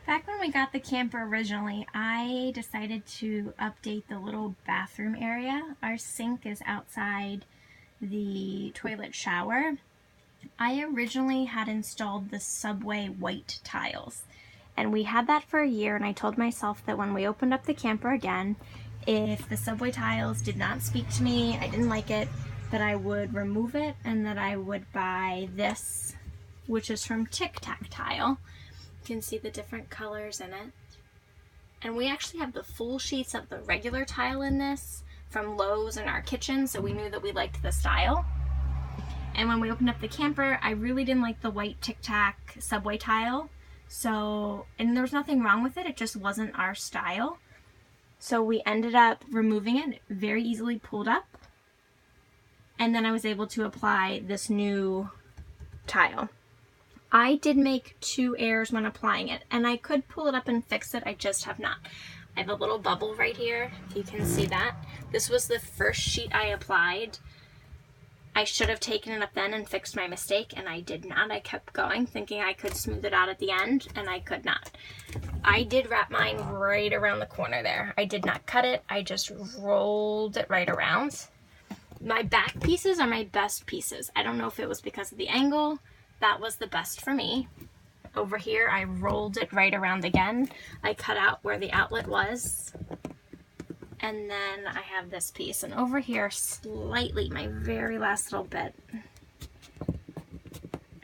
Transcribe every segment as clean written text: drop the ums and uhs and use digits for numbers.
Back when we got the camper originally, I decided to update the little bathroom area. Our sink is outside the toilet shower. I originally had installed the Subway white tiles, and we had that for a year, and I told myself that when we opened up the camper again, if the Subway tiles did not speak to me, I didn't like it, that I would remove it and that I would buy this, which is from Tic Tac Tile. You can see the different colors in it. And we actually have the full sheets of the regular tile in this from Lowe's in our kitchen, so we knew that we liked the style. And when we opened up the camper, I really didn't like the white Tic Tac Subway tile. So, and there was nothing wrong with it, it just wasn't our style. So we ended up removing it, very easily pulled up. And then I was able to apply this new tile. I did make 2 errors when applying it, and I could pull it up and fix it, I just have not. I have a little bubble right here, if you can see that. This was the first sheet I applied. I should have taken it up then and fixed my mistake, and I did not. I kept going, thinking I could smooth it out at the end, and I could not. I did wrap mine right around the corner there. I did not cut it, I just rolled it right around. My back pieces are my best pieces. I don't know if it was because of the angle. That was the best for me. Over here, I rolled it right around again. I cut out where the outlet was. And then I have this piece. And over here, slightly, my very last little bit,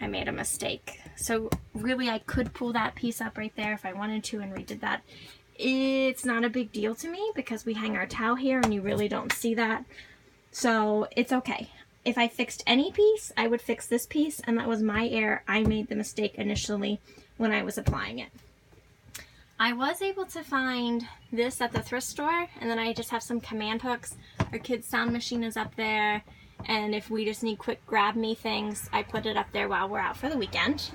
I made a mistake. So really, I could pull that piece up right there if I wanted to and redid that. It's not a big deal to me because we hang our towel here and you really don't see that. So it's okay. If I fixed any piece, I would fix this piece, and that was my error. I made the mistake initially when I was applying it. I was able to find this at the thrift store, and then I just have some command hooks. Our kids' sound machine is up there, and if we just need quick grab me things, I put it up there while we're out for the weekend.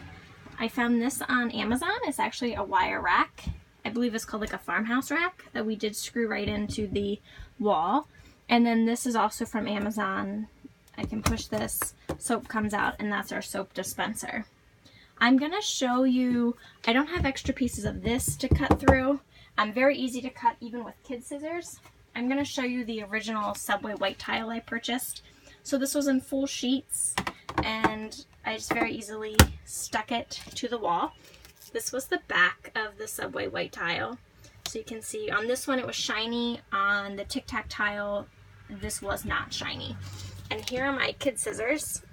I found this on Amazon. It's actually a wire rack. I believe it's called like a farmhouse rack that we did screw right into the wall. And then this is also from Amazon. I can push this, soap comes out, and that's our soap dispenser. I'm gonna show you, I don't have extra pieces of this to cut through. I'm very easy to cut even with kid scissors. I'm gonna show you the original Subway white tile I purchased. So this was in full sheets, and I just very easily stuck it to the wall. This was the back of the Subway white tile. So you can see on this one it was shiny, on the Tic Tac tile this was not shiny. And here are my kid scissors.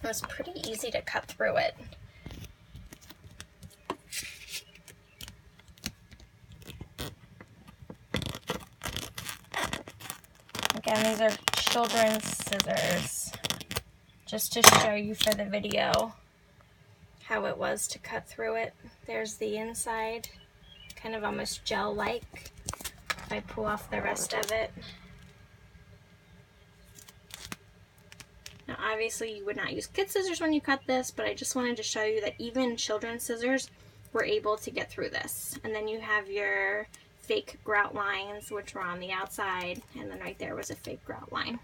It was pretty easy to cut through it. Again, these are children's scissors, just to show you for the video how it was to cut through it. There's the inside, kind of almost gel-like. If I pull off the rest of it. Now obviously you would not use kid scissors when you cut this, but I just wanted to show you that even children's scissors were able to get through this. And then you have your fake grout lines, which were on the outside, and then right there was a fake grout line.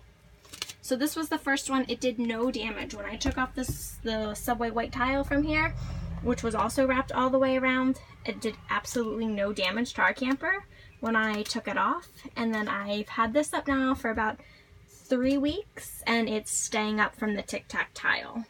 So this was the first one. It did no damage. When I took off the Subway white tile from here, which was also wrapped all the way around, it did absolutely no damage to our camper when I took it off. And then I've had this up now for about 3 weeks, and it's staying up from the Tic Tac tile.